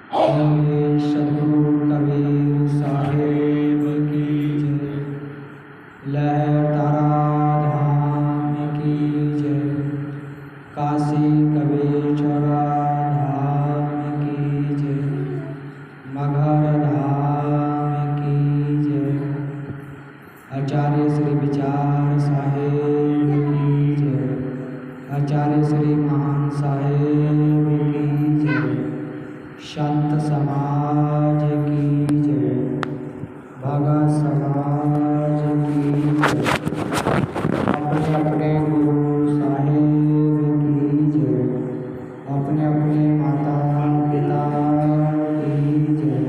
बोले सद्गुरु कबीर साहेब की जय। लहर तारा धाम की जय। काशी कबीरचरा धाम की जय। मगहर धाम की जय। आचार्य श्री विचार साहेब की जय। आचार्य श्री महान साहेब की जय। संत समाज की जय। भगत समाज की जय। अपने अपने गुरु साहेब की जय। अपने अपने माता पिता की जय।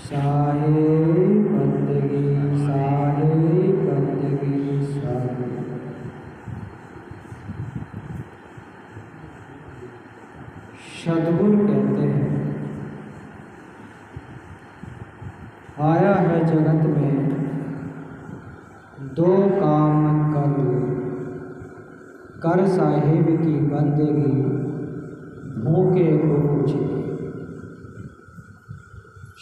साहेब बंदगी साहेब बंदगी साहेब। सद्गुरु कहते हैं, आया है जगत में दो काम कर लो, कर साहिब की बंदगी, भूखे को कुछ दे।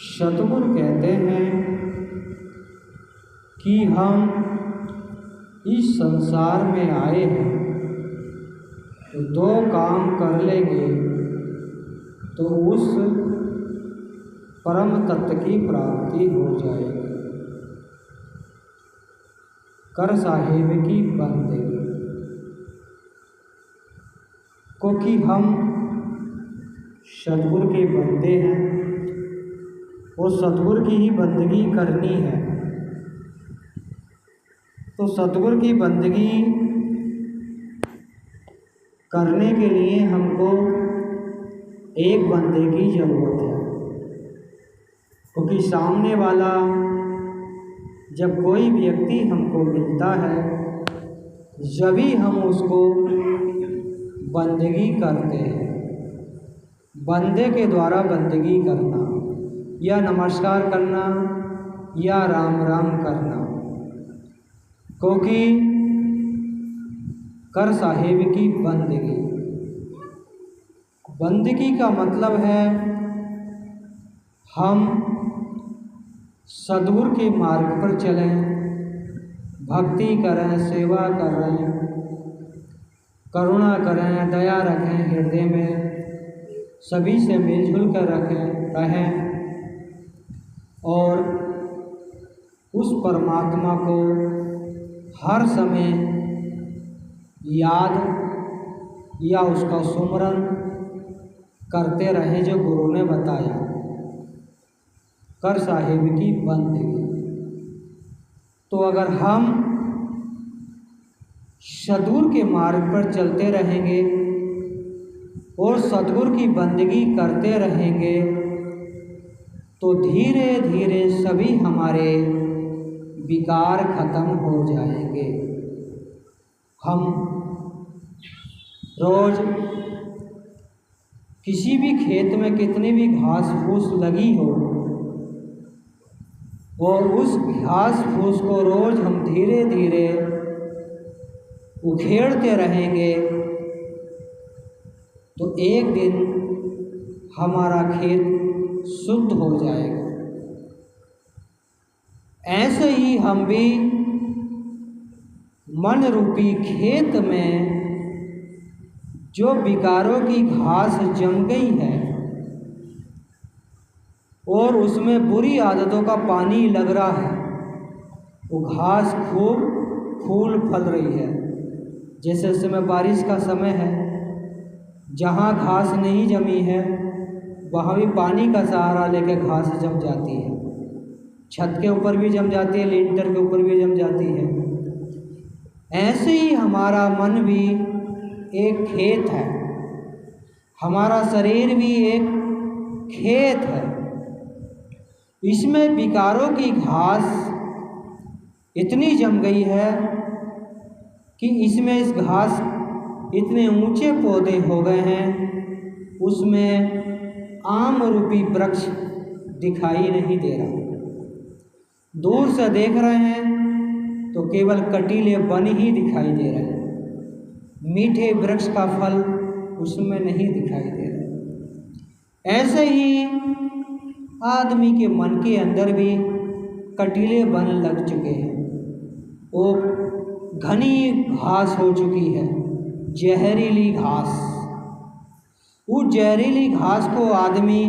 सद्गुरु कहते हैं कि हम इस संसार में आए हैं तो दो काम कर लेंगे तो उस परम तत्व की प्राप्ति हो जाएगी। कर साहिब की बंदगी, क्योंकि हम सद्गुरु के बंदे हैं, वो सद्गुरु की ही बंदगी करनी है। तो सद्गुरु की बंदगी करने के लिए हमको एक बंदे की ज़रूरत है, क्योंकि सामने वाला जब कोई व्यक्ति हमको मिलता है जब ही हम उसको बंदगी करते हैं। बंदे के द्वारा बंदगी करना या नमस्कार करना या राम राम करना, क्योंकि कर साहिब की बंदगी, बंदगी का मतलब है हम सद्गुरु के मार्ग पर चलें, भक्ति करें, सेवा करें, करुणा करें, दया रखें, हृदय में सभी से मिलजुल कर रहें और उस परमात्मा को हर समय याद या उसका सुमरन करते रहे जो गुरु ने बताया। कर साहिब की बंदगी। तो अगर हम सद्गुरु के मार्ग पर चलते रहेंगे और सद्गुरु की बंदगी करते रहेंगे तो धीरे धीरे सभी हमारे विकार खत्म हो जाएंगे। हम रोज किसी भी खेत में कितनी भी घास फूस लगी हो और उस घास फूस को रोज हम धीरे धीरे उखेड़ते रहेंगे तो एक दिन हमारा खेत शुद्ध हो जाएगा। ऐसे ही हम भी मन रूपी खेत में जो विकारों की घास जम गई है और उसमें बुरी आदतों का पानी लग रहा है, वो घास खूब फूल फल रही है। जैसे इस समय बारिश का समय है, जहाँ घास नहीं जमी है वहाँ भी पानी का सहारा लेकर घास जम जाती है। छत के ऊपर भी जम जाती है, लिंटर के ऊपर भी जम जाती है। ऐसे ही हमारा मन भी एक खेत है, हमारा शरीर भी एक खेत है। इसमें विकारों की घास इतनी जम गई है कि इसमें इस घास इतने ऊंचे पौधे हो गए हैं, उसमें आम रूपी वृक्ष दिखाई नहीं दे रहा। दूर से देख रहे हैं तो केवल कटीले वन ही दिखाई दे रहे हैं, मीठे वृक्ष का फल उसमें नहीं दिखाई दे रहा। ऐसे ही आदमी के मन के अंदर भी कटीले वन लग चुके हैं। वो घनी घास हो चुकी है, जहरीली घास। उस जहरीली घास को आदमी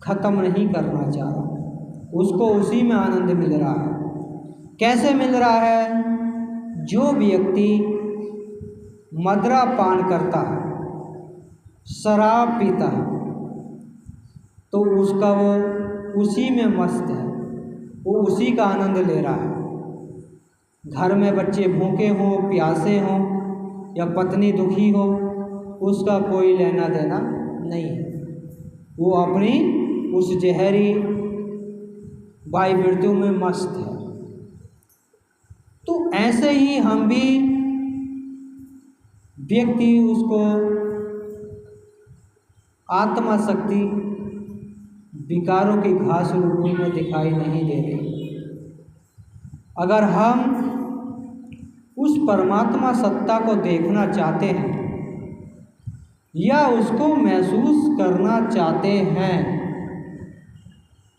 ख़त्म नहीं करना चाह रहा, उसको उसी में आनंद मिल रहा है। कैसे मिल रहा है? जो व्यक्ति मदिरा पान करता है, शराब पीता है, तो उसका वो उसी में मस्त है, वो उसी का आनंद ले रहा है। घर में बच्चे भूखे हों, प्यासे हों या पत्नी दुखी हो, उसका कोई लेना देना नहीं है। वो अपनी उस जहरी वायुमृत्यु में मस्त है। तो ऐसे ही हम भी व्यक्ति उसको आत्मा शक्ति विकारों की घास रूप में दिखाई नहीं दे रही। अगर हम उस परमात्मा सत्ता को देखना चाहते हैं या उसको महसूस करना चाहते हैं,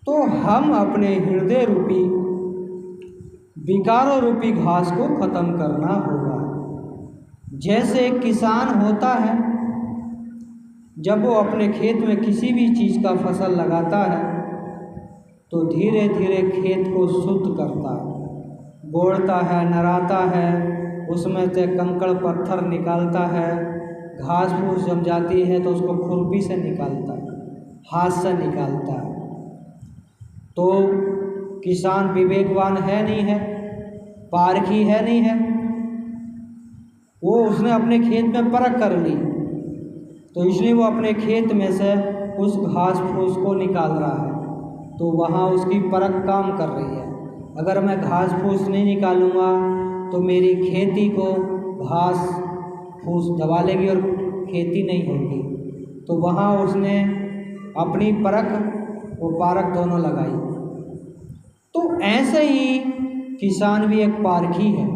तो हम अपने हृदय रूपी विकारों रूपी घास को ख़त्म करना होगा। जैसे एक किसान होता है, जब वो अपने खेत में किसी भी चीज़ का फसल लगाता है तो धीरे धीरे खेत को शुद्ध करता है, गोड़ता है, नराता है, उसमें से कंकड़ पत्थर निकालता है, घास फूस जम जाती है तो उसको खुरपी से निकालता है, हाथ से निकालता है। तो किसान विवेकवान है नहीं है, पारखी है नहीं है, वो उसने अपने खेत में परख कर ली, तो इसलिए वो अपने खेत में से उस घास फूस को निकाल रहा है। तो वहाँ उसकी परख काम कर रही है। अगर मैं घास फूस नहीं निकालूंगा तो मेरी खेती को घास फूस दबा लेगी और खेती नहीं होगी। तो वहाँ उसने अपनी परख और पारख दोनों लगाई। तो ऐसे ही किसान भी एक पारखी है,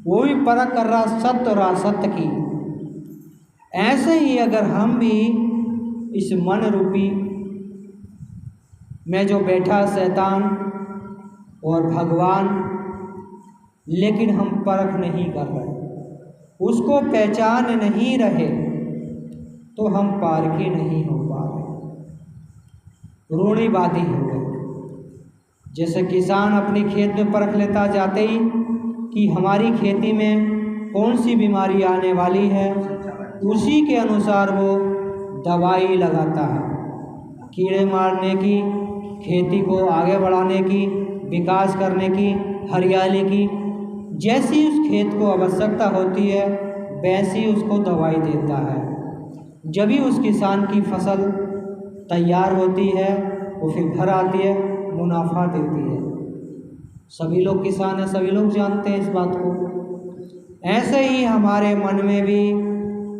वो भी परख कर रहा सत्य और असत्य की। ऐसे ही अगर हम भी इस मन रूपी में जो बैठा शैतान और भगवान, लेकिन हम परख नहीं कर रहे, उसको पहचान नहीं रहे, तो हम पारखी नहीं हो पा रहे, रूढ़िवादी हो गए। जैसे किसान अपनी खेत में परख लेता जाते ही कि हमारी खेती में कौन सी बीमारी आने वाली है, उसी के अनुसार वो दवाई लगाता है, कीड़े मारने की, खेती को आगे बढ़ाने की, विकास करने की, हरियाली की। जैसी उस खेत को आवश्यकता होती है वैसी उसको दवाई देता है। जब ही उस किसान की फसल तैयार होती है वो फिर घर आती है, मुनाफा देती है। सभी लोग किसान हैं, सभी लोग जानते हैं इस बात को। ऐसे ही हमारे मन में भी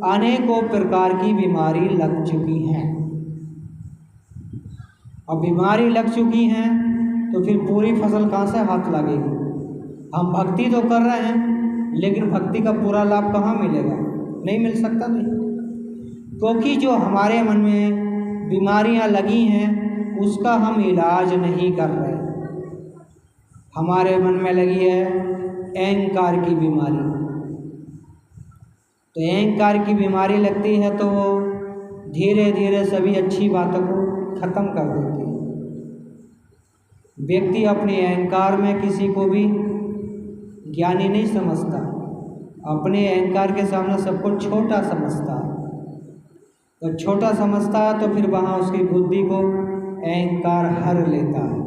अनेकों प्रकार की बीमारी लग चुकी हैं। अब बीमारी लग चुकी हैं तो फिर पूरी फसल कहाँ से हाथ लगेगी? हम भक्ति तो कर रहे हैं, लेकिन भक्ति का पूरा लाभ कहाँ मिलेगा? नहीं मिल सकता नहीं, क्योंकि जो हमारे मन में बीमारियां लगी हैं उसका हम इलाज नहीं कर रहे। हमारे मन में लगी है अहंकार की बीमारी। तो अहंकार की बीमारी लगती है तो वो धीरे धीरे सभी अच्छी बातों को ख़त्म कर देती है। व्यक्ति अपने अहंकार में किसी को भी ज्ञानी नहीं समझता, अपने अहंकार के सामने सबको छोटा समझता है। तो छोटा समझता है तो फिर वहाँ उसकी बुद्धि को अहंकार हर लेता है,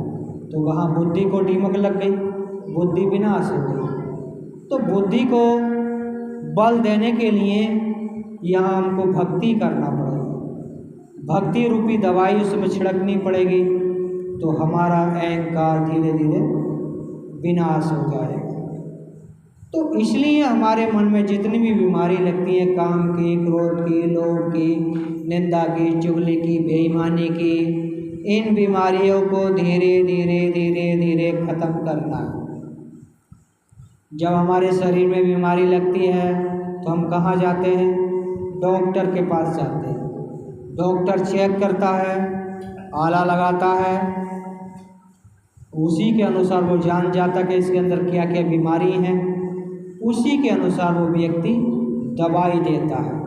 तो वहाँ बुद्धि को दीमक लग गई, बुद्धि विनाश हो गई। तो बुद्धि को बल देने के लिए यहाँ हमको भक्ति करना पड़ेगा, भक्ति रूपी दवाई उसमें छिड़कनी पड़ेगी, तो हमारा अहंकार धीरे धीरे विनाश हो जाएगा। तो इसलिए हमारे मन में जितनी भी बीमारी लगती है, काम की, क्रोध की, लोभ की, निंदा की, चुगली की, बेईमानी की, इन बीमारियों को धीरे धीरे धीरे धीरे ख़त्म करना है। जब हमारे शरीर में बीमारी लगती है तो हम कहाँ जाते हैं? डॉक्टर के पास जाते हैं। डॉक्टर चेक करता है, आला लगाता है, उसी के अनुसार वो जान जाता कि इसके अंदर क्या क्या बीमारी है, उसी के अनुसार वो व्यक्ति दवाई देता है।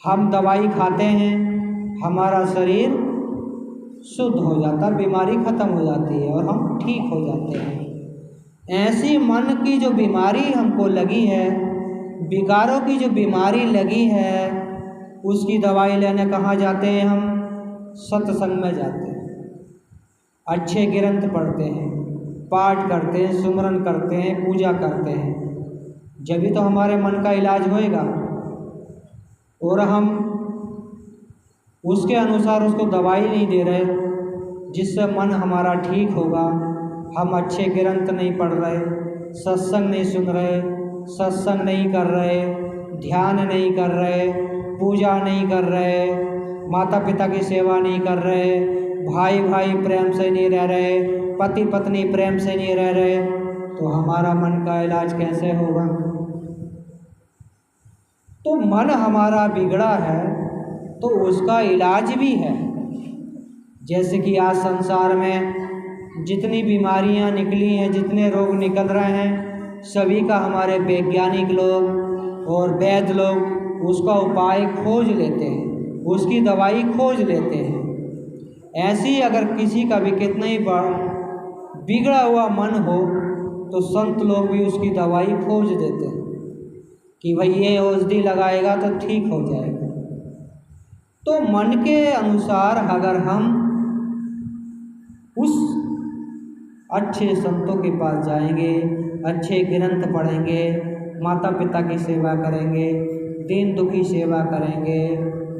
हम दवाई खाते हैं, हमारा शरीर शुद्ध हो जाता, बीमारी खत्म हो जाती है और हम ठीक हो जाते हैं। ऐसी मन की जो बीमारी हमको लगी है, विकारों की जो बीमारी लगी है, उसकी दवाई लेने कहाँ जाते हैं हम? सत्संग में जाते हैं, अच्छे ग्रंथ पढ़ते हैं, पाठ करते हैं, सुमरन करते हैं, पूजा करते हैं, जब तो हमारे मन का इलाज होएगा। और हम उसके अनुसार उसको दवाई नहीं दे रहे जिससे मन हमारा ठीक होगा, हम अच्छे ग्रंथ नहीं पढ़ रहे, सत्संग नहीं सुन रहे, सत्संग नहीं कर रहे, ध्यान नहीं कर रहे, पूजा नहीं कर रहे, माता पिता की सेवा नहीं कर रहे, भाई भाई प्रेम से नहीं रह रहे, पति पत्नी प्रेम से नहीं रह रहे, तो हमारा मन का इलाज कैसे होगा? तो मन हमारा बिगड़ा है तो उसका इलाज भी है। जैसे कि आज संसार में जितनी बीमारियां निकली हैं, जितने रोग निकल रहे हैं, सभी का हमारे वैज्ञानिक लोग और वैद्य लोग उसका उपाय खोज लेते हैं, उसकी दवाई खोज लेते हैं। ऐसे ही अगर किसी का भी कितना ही बिगड़ा हुआ मन हो तो संत लोग भी उसकी दवाई खोज देते हैं कि भाई ये औषधि लगाएगा तो ठीक हो जाएगा। तो मन के अनुसार अगर हम उस अच्छे संतों के पास जाएंगे, अच्छे ग्रंथ पढ़ेंगे, माता पिता की सेवा करेंगे, दीन दुखी सेवा करेंगे,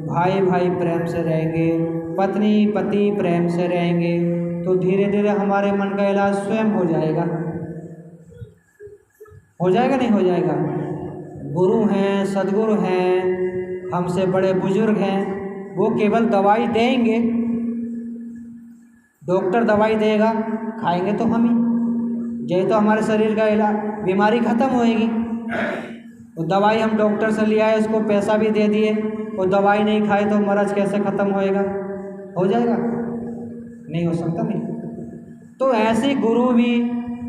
भाई भाई प्रेम से रहेंगे, पत्नी पति प्रेम से रहेंगे, तो धीरे धीरे हमारे मन का इलाज स्वयं हो जाएगा। हो जाएगा नहीं हो जाएगा? गुरु हैं, सदगुरु हैं, हमसे बड़े बुजुर्ग हैं, वो केवल दवाई देंगे, डॉक्टर दवाई देगा, खाएंगे तो हम ही, यही तो हमारे शरीर का इलाज, बीमारी खत्म होएगी। वो दवाई हम डॉक्टर से ले आए, उसको पैसा भी दे दिए, वो दवाई नहीं खाए तो मर्ज कैसे ख़त्म होएगा? हो जाएगा? नहीं हो सकता। नहीं। तो ऐसे गुरु भी,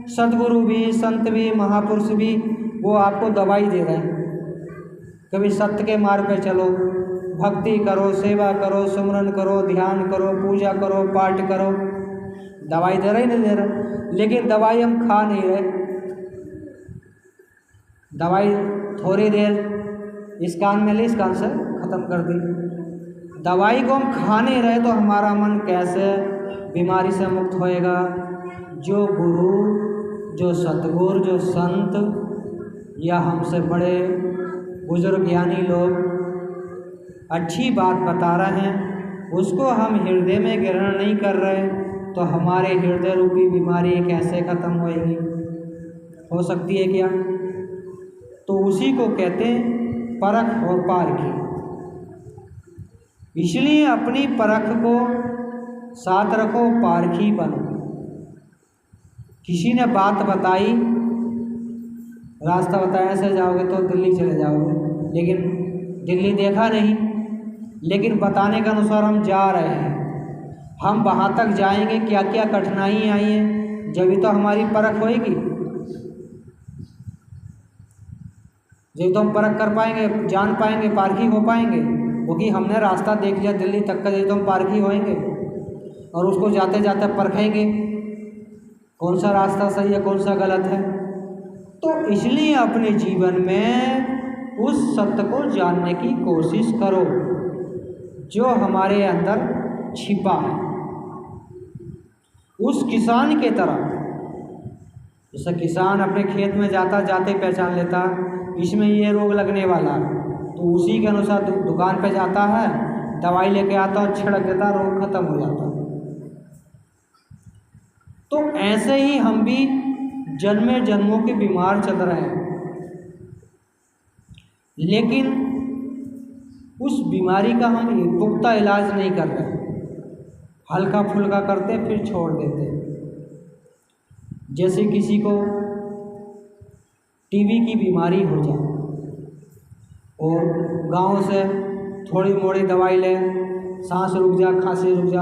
सदगुरु भी, संत भी, महापुरुष भी वो आपको दवाई दे रहे हैं, कभी सत्य के मार्ग पे चलो, भक्ति करो, सेवा करो, सुमरन करो, ध्यान करो, पूजा करो, पाठ करो, दवाई दे रहे नहीं दे रहे, लेकिन दवाई हम खा नहीं रहे। दवाई थोड़ी देर इस कान में ली, इस कान से ख़त्म कर दी। दवाई को हम खा नहीं रहे तो हमारा मन कैसे बीमारी से मुक्त होएगा? जो गुरु, जो सतगुरु, जो संत या हमसे बड़े बुजुर्ग ज्ञानी लोग अच्छी बात बता रहे हैं, उसको हम हृदय में ग्रहण नहीं कर रहे, तो हमारे हृदय रूपी बीमारी कैसे ख़त्म होएगी? हो सकती है क्या? तो उसी को कहते हैं परख और पारखी। इसलिए अपनी परख को साथ रखो, पारखी बनो। किसी ने बात बताई, रास्ता बताया ऐसे जाओगे तो दिल्ली चले जाओगे, लेकिन दिल्ली देखा नहीं, लेकिन बताने के अनुसार हम जा रहे हैं। हम वहाँ तक जाएंगे, क्या क्या कठिनाई आई हैं, जब तो हमारी परख होएगी, जब तो हम परख कर पाएंगे, जान पाएंगे, पारखी हो पाएंगे। क्योंकि हमने रास्ता देख लिया दिल्ली तक का, जब तो हम पारखी होएंगे और उसको जाते जाते परखेंगे कौन सा रास्ता सही है, कौन सा गलत है। तो इसलिए अपने जीवन में उस सत्य को जानने की कोशिश करो जो हमारे अंदर छिपा है। उस किसान के तरह, जैसे किसान अपने खेत में जाता जाते पहचान लेता इसमें ये रोग लगने वाला है, तो उसी के अनुसार दुकान पे जाता है, दवाई लेके आता और छिड़क देता, रोग खत्म हो जाता। तो ऐसे ही हम भी जन्मे जन्मों के बीमार चल रहे हैं, लेकिन उस बीमारी का हम पुख्ता इलाज नहीं कर रहे, हल्का फुल्का करते फिर छोड़ देते। जैसे किसी को टीबी की बीमारी हो जाए और गांव से थोड़ी मोड़ी दवाई ले, सांस रुक जा, खांसी रुक जा,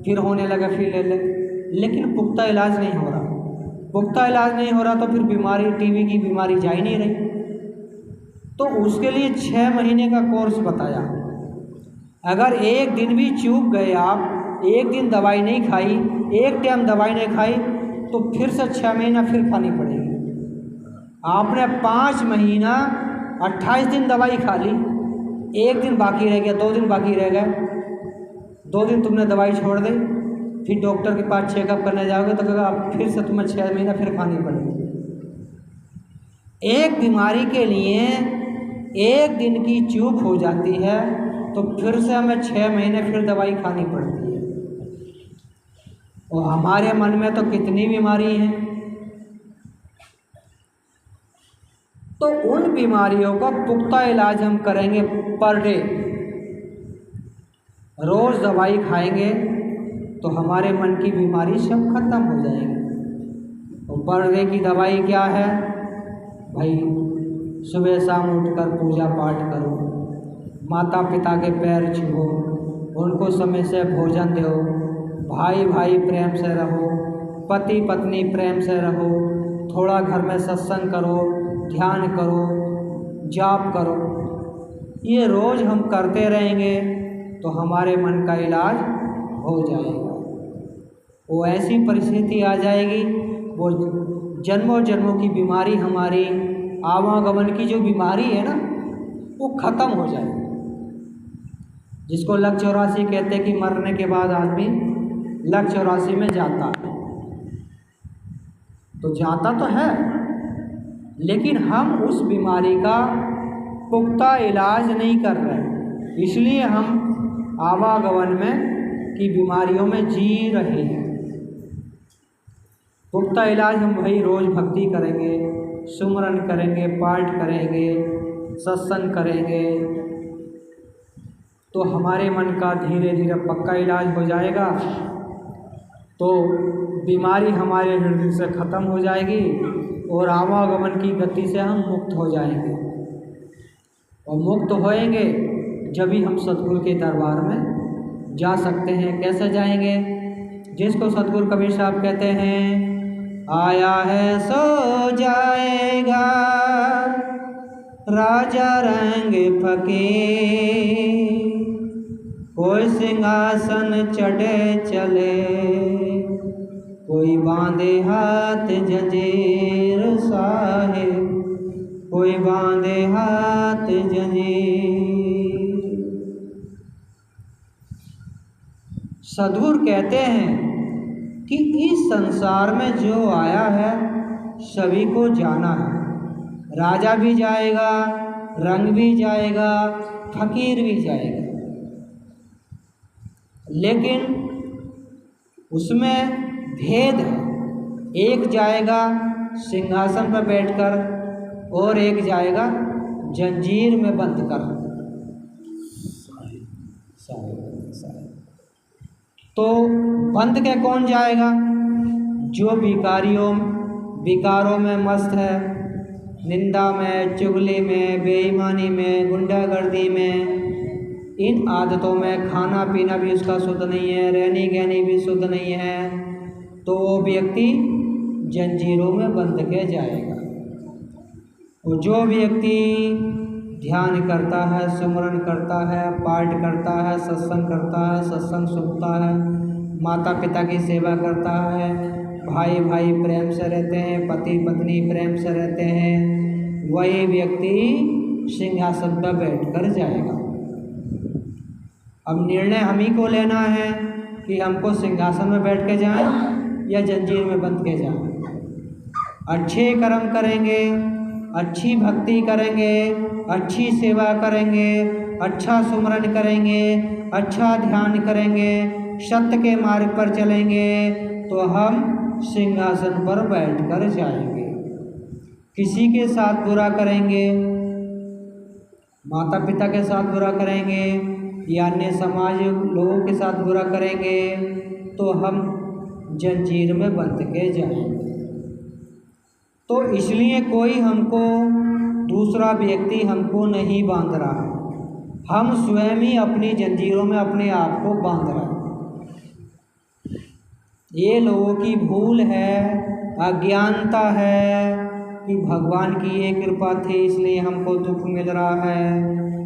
फिर होने लगा फिर ले ले, लेकिन पुख्ता इलाज नहीं हो रहा। पुख्ता इलाज नहीं हो रहा तो फिर बीमारी, टीबी की बीमारी जा ही नहीं रही। तो उसके लिए 6 महीने का कोर्स बताया। अगर एक दिन भी चूक गए आप, एक दिन दवाई नहीं खाई, एक टाइम दवाई नहीं खाई, तो फिर से 6 महीना फिर खानी पड़ेगी। आपने 5 महीना 28 दिन दवाई खा ली, एक दिन बाकी रह गया, 2 दिन बाकी रह गए, 2 दिन तुमने दवाई छोड़ दी, फिर डॉक्टर के पास चेकअप करने जाओगे तो कहेगा अब फिर से तुम्हें 6 महीना फिर खानी पड़ेगी। एक बीमारी के लिए एक दिन की चूक हो जाती है तो फिर से हमें 6 महीने फिर दवाई खानी पड़ती है। और हमारे मन में तो कितनी बीमारी हैं। तो उन बीमारियों का पुख्ता इलाज हम करेंगे पर डे। रोज़ दवाई खाएंगे तो हमारे मन की बीमारी सब खत्म हो जाएगी। और पर डे की दवाई क्या है भाई? सुबह शाम उठकर पूजा पाठ करो, माता पिता के पैर छुओ, उनको समय से भोजन दो, भाई भाई प्रेम से रहो, पति पत्नी प्रेम से रहो, थोड़ा घर में सत्संग करो, ध्यान करो, जाप करो। ये रोज़ हम करते रहेंगे तो हमारे मन का इलाज हो जाएगा। वो ऐसी परिस्थिति आ जाएगी, वो जन्मों जन्मों की बीमारी, हमारी आवागमन की जो बीमारी है ना, वो ख़त्म हो जाएगी। जिसको लक 84 कहते हैं कि मरने के बाद आदमी लक 84 में जाता है, तो जाता तो है, लेकिन हम उस बीमारी का पुख्ता इलाज नहीं कर रहे, इसलिए हम आवागमन में की बीमारियों में जी रहे हैं। पुख्ता इलाज हम भाई रोज़ भक्ति करेंगे, सुमरन करेंगे, पाठ करेंगे, सत्संग करेंगे, तो हमारे मन का धीरे धीरे पक्का इलाज हो जाएगा। तो बीमारी हमारे हृदय से ख़त्म हो जाएगी और आवागमन की गति से हम मुक्त हो जाएंगे। और मुक्त होएंगे जब ही हम सतगुरु के दरबार में जा सकते हैं। कैसे जाएंगे? जिसको सतगुरु कबीर साहब कहते हैं, आया है सो जाएगा राजा रंग फकीर, कोई सिंहासन चढ़े चले, कोई बांधे हाथ जंजीर साहिब, कोई बांधे हाथ जंजीर। सद्गुरु कहते हैं कि इस संसार में जो आया है सभी को जाना है। राजा भी जाएगा, रंग भी जाएगा, फकीर भी जाएगा, लेकिन उसमें भेद है। एक जाएगा सिंहासन पर बैठकर और एक जाएगा जंजीर में बंद कर। तो बंद के कौन जाएगा? जो विकारों में मस्त है, निंदा में, चुगली में, बेईमानी में, गुंडागर्दी में, इन आदतों में, खाना पीना भी उसका शुद्ध नहीं है, रहनी गहनी भी शुद्ध नहीं है, तो वो व्यक्ति जंजीरों में बंध के जाएगा। और जो व्यक्ति ध्यान करता है, सुमरन करता है, पाठ करता है, सत्संग करता है, सत्संग सुनता है, माता पिता की सेवा करता है, भाई भाई प्रेम से रहते हैं, पति पत्नी प्रेम से रहते हैं, वही व्यक्ति सिंहासन पर बैठकर जाएगा। अब निर्णय हम ही को लेना है कि हमको सिंहासन में बैठ के जाएं या जंजीर में बंध के जाएं। अच्छे कर्म करेंगे, अच्छी भक्ति करेंगे, अच्छी सेवा करेंगे, अच्छा सुमरन करेंगे, अच्छा ध्यान करेंगे, सत्य के मार्ग पर चलेंगे, तो हम सिंहासन पर बैठकर जाएंगे। किसी के साथ बुरा करेंगे, माता पिता के साथ बुरा करेंगे या अन्य समाज लोगों के साथ बुरा करेंगे, तो हम जंजीर में बंध के जाएंगे। तो इसलिए कोई हमको, दूसरा व्यक्ति हमको नहीं बांध रहा, हम स्वयं ही अपनी जंजीरों में अपने आप को बांध रहे हैं। ये लोगों की भूल है, अज्ञानता है कि भगवान की ये कृपा थी इसलिए हमको दुख मिल रहा है,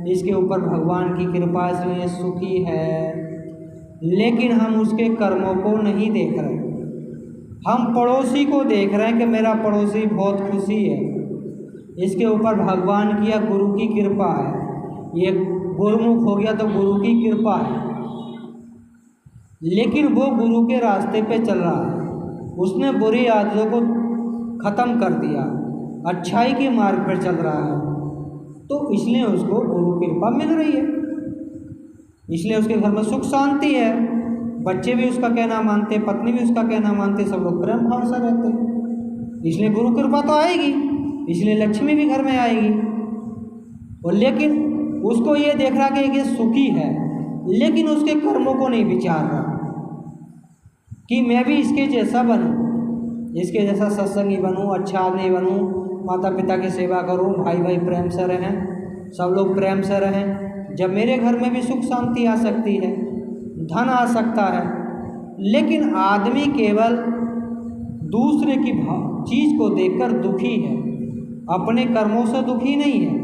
इसके ऊपर भगवान की कृपा इसलिए सुखी है। लेकिन हम उसके कर्मों को नहीं देख रहे। हम पड़ोसी को देख रहे हैं कि मेरा पड़ोसी बहुत खुशी है, इसके ऊपर भगवान की या गुरु की कृपा है। ये गुरुमुख हो गया तो गुरु की कृपा है, लेकिन वो गुरु के रास्ते पे चल रहा है, उसने बुरी आदतों को ख़त्म कर दिया, अच्छाई के मार्ग पर चल रहा है, तो इसलिए उसको गुरु की कृपा मिल रही है, इसलिए उसके घर में सुख शांति है, बच्चे भी उसका कहना मानते, पत्नी भी उसका कहना मानते, सब लोग प्रेम भाव से रहते हैं। इसलिए गुरु कृपा तो आएगी, इसलिए लक्ष्मी भी घर में आएगी। और लेकिन उसको ये देख रहा कि ये सुखी है, लेकिन उसके कर्मों को नहीं विचार रहा कि मैं भी इसके जैसा बनूं, इसके जैसा सत्संगी बनूं, अच्छा आदमी बनूं, माता पिता की सेवा करूं, भाई भाई प्रेम से रहें, सब लोग प्रेम से रहें। जब मेरे घर में भी सुख शांति आ सकती है, धन आ सकता है। लेकिन आदमी केवल दूसरे की चीज़ को देखकर दुखी है, अपने कर्मों से दुखी नहीं है,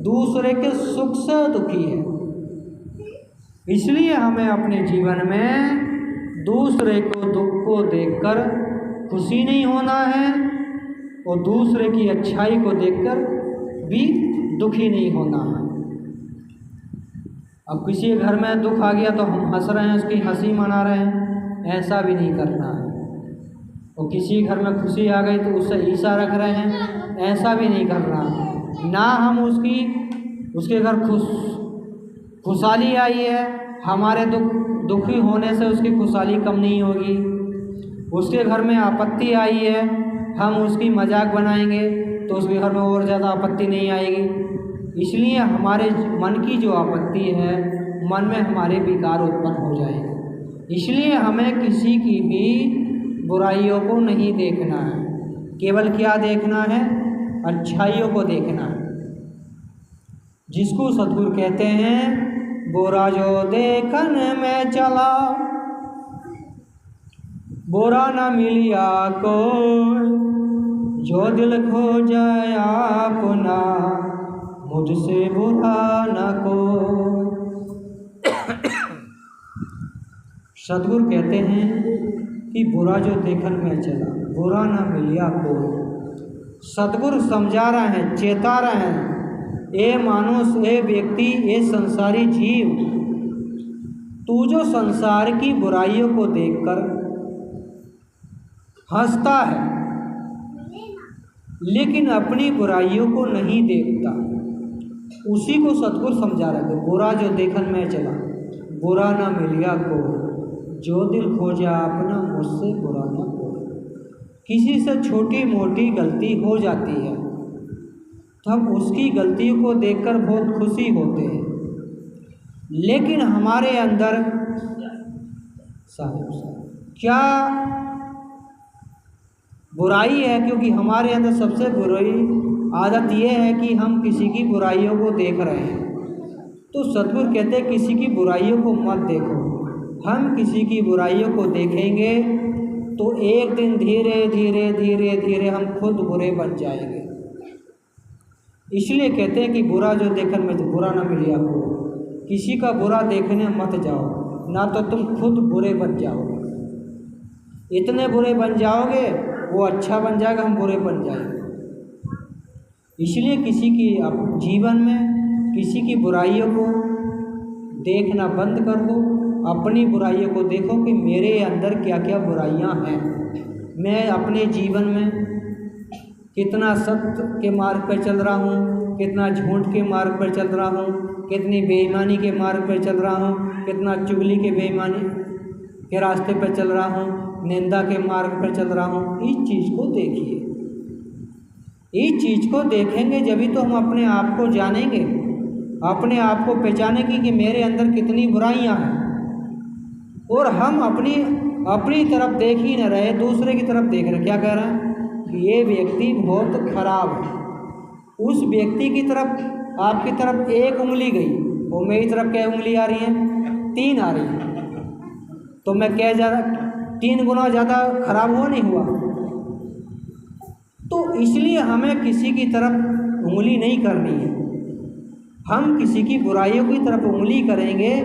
दूसरे के सुख से दुखी है। इसलिए हमें अपने जीवन में दूसरे को दुख को देखकर खुशी नहीं होना है और दूसरे की अच्छाई को देखकर भी दुखी नहीं होना है। अब किसी घर में दुख आ गया तो हम हंस रहे हैं, उसकी हंसी मना रहे हैं, ऐसा भी नहीं करना है। और किसी घर में खुशी आ गई तो उससे ईर्ष्या रख रहे हैं, ऐसा भी नहीं करना। ना हम उसके घर खुशहाली आई है, हमारे दुखी होने से उसकी खुशहाली कम नहीं होगी। उसके घर में आपत्ति आई है, हम उसकी मजाक बनाएंगे तो उसके घर में और ज़्यादा आपत्ति नहीं आएगी। इसलिए हमारे मन की जो आपत्ति है, मन में हमारे विकार उत्पन्न हो जाएंगे। इसलिए हमें किसी की भी बुराइयों को नहीं देखना है, केवल क्या देखना है, अच्छाइयों को देखना है। जिसको सद्गुरु कहते हैं, बुरा जो देखन में चला, बुरा न मिलिया कोई, जो दिल खो जाए अपना, मुझसे बुरा न कोई। सद्गुरु कहते हैं कि बुरा जो देखन में चला, बुरा न मिलिया कोई। सद्गुरु समझा रहे हैं, चेता रहे हैं, ए मानुष, ए व्यक्ति, ए संसारी जीव, तू जो संसार की बुराइयों को देखकर हंसता है लेकिन अपनी बुराइयों को नहीं देखता, उसी को सद्गुरु समझा रहे थे। बुरा जो देखन में चला, बुरा ना मिलिया को, जो दिल खोजा अपना, मुझसे बुरा ना को। किसी से छोटी मोटी गलती हो जाती है तो हम उसकी गलतियों को देखकर बहुत खुशी होते हैं, लेकिन हमारे अंदर क्या बुराई है, क्योंकि हमारे अंदर सबसे बुरी आदत ये है कि हम किसी की बुराइयों को देख रहे हैं। तो सद्गुरु कहते हैं किसी की बुराइयों को मत देखो। हम किसी की बुराइयों को देखेंगे तो एक दिन धीरे धीरे धीरे धीरे हम खुद बुरे बन जाएंगे। इसलिए कहते हैं कि बुरा जो देखन में बुरा ना मिले आपको, किसी का बुरा देखने मत जाओ, ना तो तुम खुद बुरे बन जाओगे। इतने बुरे बन जाओगे वो अच्छा बन जाएगा, हम बुरे बन जाएंगे। इसलिए किसी की जीवन में किसी की बुराइयों को देखना बंद कर दो, अपनी बुराइयों को देखो कि मेरे अंदर क्या क्या बुराइयां हैं, मैं अपने जीवन में कितना सत्य के मार्ग पर चल रहा हूँ, कितना झूठ के मार्ग पर चल रहा हूँ, कितनी बेईमानी के मार्ग पर चल रहा हूँ, कितना चुगली के बेईमानी के रास्ते पर चल रहा हूँ, निंदा के मार्ग पर चल रहा हूँ। इस चीज़ को देखिए। इस चीज़ को देखेंगे जभी तो हम अपने आप को जानेंगे, अपने आप को पहचानेंगे कि मेरे अंदर कितनी बुराइयां हैं। और हम अपनी तरफ देख ही न रहे, दूसरे की तरफ देख रहे। क्या कह रहे हैं कि ये व्यक्ति बहुत खराब है। उस व्यक्ति की तरफ, आपकी तरफ एक उंगली गई और मेरी तरफ क्या उंगली आ रही है? 3 आ रही है। तो मैं क्या ज़्यादा 3 गुना ज़्यादा खराब हुआ नहीं हुआ? तो इसलिए हमें किसी की तरफ उंगली नहीं करनी है। हम किसी की बुराइयों की तरफ उंगली करेंगे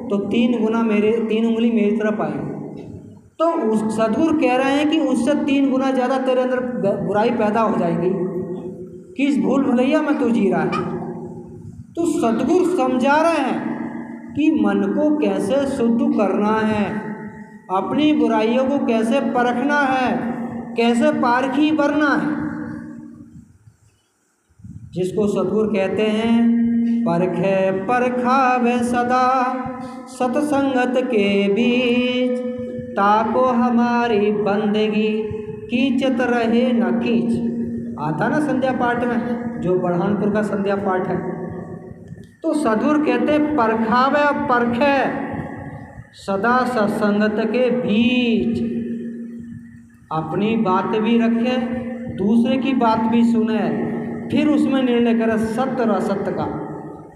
तो 3 उंगली मेरी तरफ आएगी। तो उस सद्गुरु कह रहे हैं कि उससे 3 गुना ज़्यादा तेरे अंदर बुराई पैदा हो जाएगी। किस भूल भुलैया में तू जी रहा है। तो सद्गुरु समझा रहे हैं कि मन को कैसे शुद्ध करना है, अपनी बुराइयों को कैसे परखना है, कैसे पारखी बनना है, जिसको सद्गुरु कहते हैं परखे परखावे सदा सतसंगत के बीच, ताको हमारी बंदगी कीचत रहे न कीच। आता ना संध्या पाठ में, जो बढ़ानपुर का संध्या पाठ है। तो सद्गुरु कहते परखावे परखे सदा सत्संगत के बीच, अपनी बात भी रखे, दूसरे की बात भी सुने, फिर उसमें निर्णय करे सत्य और असत्य का।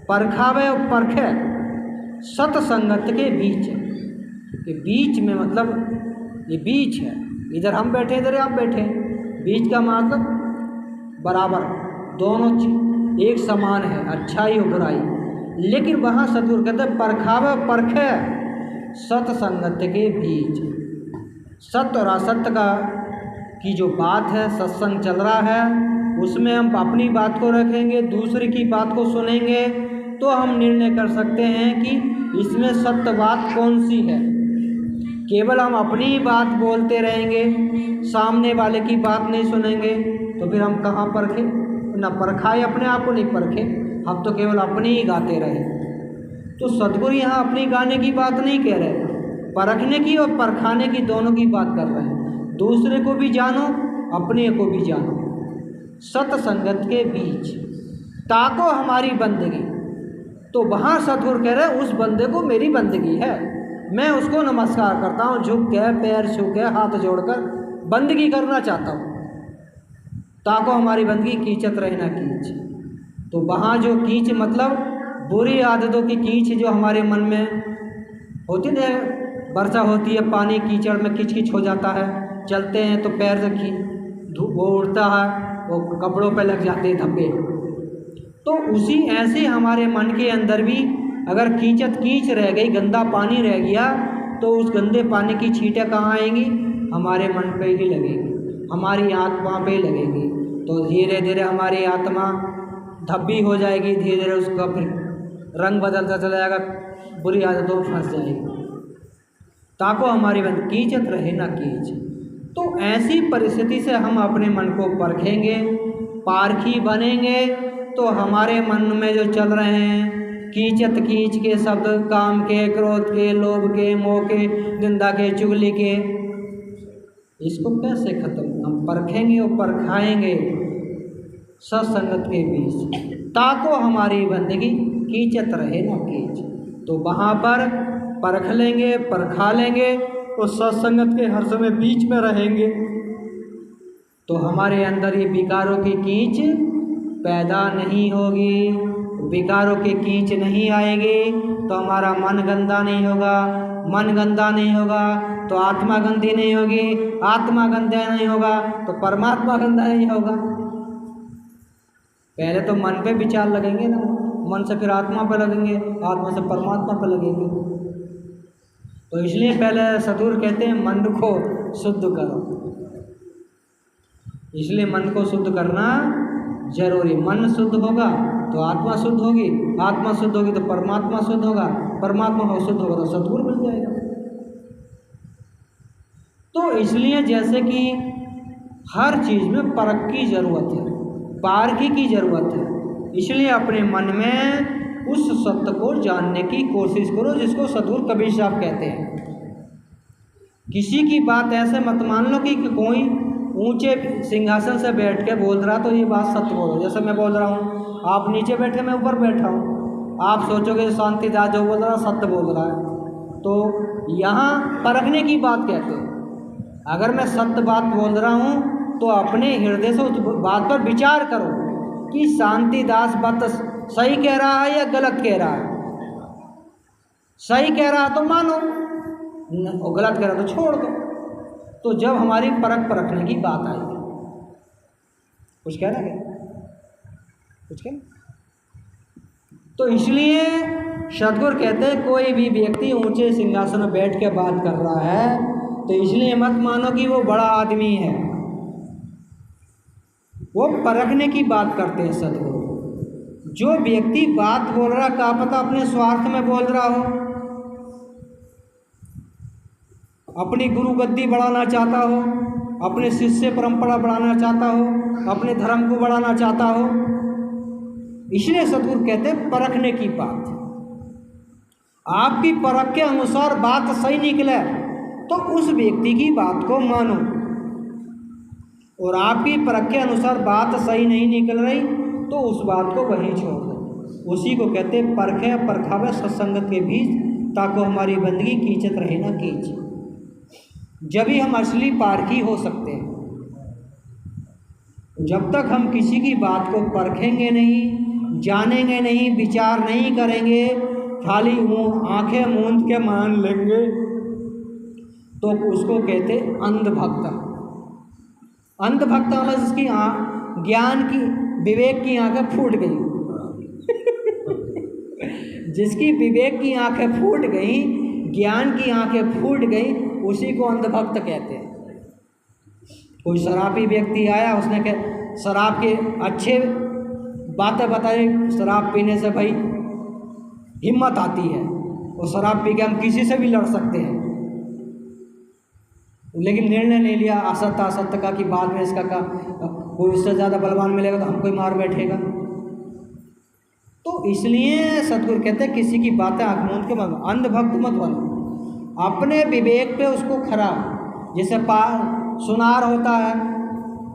परखावे और परखे सत्संगत के बीच, ये बीच में मतलब ये बीच है, इधर हम बैठे इधर आप बैठे, बीच का मतलब बराबर, दोनों चीज एक समान है, अच्छाई और बुराई। लेकिन वहाँ सद्गुरु कहते हैं परखावे परखे सत्संगत के बीच, सत्य और असत्य का की जो बात है, सत्संग चल रहा है, उसमें हम अपनी बात को रखेंगे, दूसरे की बात को सुनेंगे, तो हम निर्णय कर सकते हैं कि इसमें सत्य बात कौन सी है। केवल हम अपनी बात बोलते रहेंगे, सामने वाले की बात नहीं सुनेंगे, तो फिर हम कहाँ परखें? ना परखाए, अपने आप को नहीं परखे, हम तो केवल अपनी ही गाते रहे। तो सद्गुरु यहाँ अपनी गाने की बात नहीं कह रहे, परखने की और परखाने की दोनों की बात कर रहे हैं। दूसरे को भी जानो, अपने को भी जानो, सत्संगत के बीच ताको हमारी बंदगी। तो वहाँ सद्गुरु कह रहे उस बंदे को मेरी बंदगी है, मैं उसको नमस्कार करता हूँ, झुक के पैर छू के हाथ जोड़कर बंदगी करना चाहता हूँ। ताको हमारी बंदगी कीचत रहे ना कीच। तो वहाँ जो कीच मतलब बुरी आदतों की कीच जो हमारे मन में होती है, वर्षा होती है, पानी कीचड़ में किच किच हो जाता है, चलते हैं तो पैर से धूप वो उड़ता है, वो कपड़ों पे लग जाते हैं धब्बे। तो उसी ऐसे हमारे मन के अंदर भी अगर कीचत कीच रह गई, गंदा पानी रह गया, तो उस गंदे पानी की छींटें कहाँ आएंगी? हमारे मन पे ही लगेगी, हमारी आत्मा पे ही लगेगी। तो धीरे धीरे हमारी आत्मा धब्बी हो जाएगी, धीरे धीरे उसका फिर रंग बदलता चला जाएगा, बुरी आदतों में फंस जाएगी। ताको हमारी बंद कीचत रहे ना कीच। तो ऐसी परिस्थिति से हम अपने मन को परखेंगे, पारखी बनेंगे, तो हमारे मन में जो चल रहे हैं कीचत कीच के शब्द, काम के, क्रोध के, लोभ के, मोह के, निंदा के, चुगली के, इसको कैसे खत्म हम परखेंगे और परखाएंगे सत्संगत के बीच, ताको हमारी बंदगी कीचत रहे ना कीच। तो वहाँ पर परख लेंगे, परखा लेंगे और सत्संगत के हर समय बीच में रहेंगे, तो हमारे अंदर ये विकारों की कीच पैदा नहीं होगी। विकारों की कीच नहीं आएगी तो हमारा मन गंदा नहीं होगा, मन गंदा नहीं होगा तो आत्मा गंदी नहीं होगी, आत्मा गंदा नहीं होगा तो परमात्मा गंदा नहीं होगा। पहले तो मन पे विचार लगेंगे ना, मन से फिर आत्मा पे लगेंगे, आत्मा से परमात्मा पे लगेंगे। तो इसलिए पहले सद्गुरु कहते हैं मन को शुद्ध करो, इसलिए मन को शुद्ध करना जरूरी। मन शुद्ध होगा तो आत्मा शुद्ध होगी, आत्मा शुद्ध होगी तो परमात्मा शुद्ध होगा, परमात्मा शुद्ध होगा तो सद्गुरु मिल जाएगा। तो इसलिए जैसे कि हर चीज़ में परख की जरूरत है, पारखी की जरूरत है, इसलिए अपने मन में उस सत्य को जानने की कोशिश करो जिसको सद्गुरु कबीर साहब कहते हैं। किसी की बात ऐसे मत मान लो कि कोई ऊंचे सिंहासन से बैठ के बोल रहा तो ये बात सत्य बोलो। जैसे मैं बोल रहा हूँ, आप नीचे बैठे मैं ऊपर बैठा हूँ, आप सोचोगे शांतिदास जो बोल रहा है सत्य बोल रहा है। तो यहाँ परखने की बात कहते हैं। अगर मैं सत्य बात बोल रहा हूँ तो अपने हृदय से उस बात पर विचार करो कि शांतिदास बात सही कह रहा है या गलत कह रहा है। सही कह रहा तो मानो, और गलत कह रहा तो छोड़ दो। तो जब हमारी परखने की बात आएगी, कुछ कहना क्या, कुछ कहना। तो इसलिए सद्गुरु कहते हैं कोई भी व्यक्ति ऊंचे सिंहासन में बैठ के बात कर रहा है तो इसलिए मत मानो कि वो बड़ा आदमी है, वो परखने की बात करते हैं सद्गुरु। जो व्यक्ति बात बोल रहा, क्या पता अपने स्वार्थ में बोल रहा हो, अपनी गुरु गद्दी बढ़ाना चाहता हो, अपने शिष्य परंपरा बढ़ाना चाहता हो, अपने धर्म को बढ़ाना चाहता हो। इसलिए सद्गुरु कहते हैं परखने की बात। आपकी परख के अनुसार बात सही निकले तो उस व्यक्ति की बात को मानो, और आपकी परख के अनुसार बात सही नहीं निकल रही तो उस बात को वहीं छोड़ दो। उसी को कहते हैं परखे परखावे सत्संगत के बीच, ताको हमारी बंदगी कीचत रहे ना कीच। जब ही हम असली पारखी हो सकते हैं। जब तक हम किसी की बात को परखेंगे नहीं, जानेंगे नहीं, विचार नहीं करेंगे, खाली आंखें मूंद के मान लेंगे तो उसको कहते अंधभक्त। अंधभक्त मतलब जिसकी ज्ञान की विवेक की आंखें फूट गई जिसकी विवेक की आंखें फूट गई, ज्ञान की आंखें फूट गई, उसी को अंधभक्त कहते हैं। कोई शराबी व्यक्ति आया, उसने कहा शराब के अच्छे बातें बताई, शराब पीने से भाई हिम्मत आती है और शराब पी के हम किसी से भी लड़ सकते हैं, लेकिन निर्णय ले लिया असत्य का कि बाद में इसका कोई इससे ज़्यादा बलवान मिलेगा तो हमको ही मार बैठेगा। तो इसलिए सद्गुरु कहते हैं किसी की बातें आँख मूंद के मत, अंधभक्त मत बनो, अपने विवेक पे उसको खरा। जैसे सुनार होता है,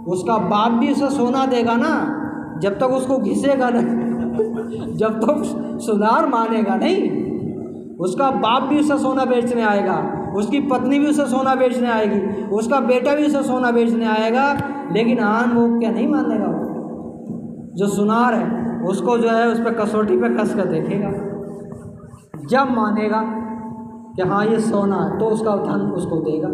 उसका बाप भी उसे सोना देगा ना, जब तक उसको घिसेगा नहीं जब तक सुनार मानेगा नहीं, उसका बाप भी उसे सोना बेचने आएगा, उसकी पत्नी भी उसे सोना बेचने आएगी, उसका बेटा भी उसे सोना बेचने आएगा, लेकिन आन वो क्या नहीं मानेगा। वो जो सुनार है उसको जो है उस पर कसौटी पे कस कर देखेगा, जब मानेगा कि हाँ ये सोना है तो उसका धन उसको देगा।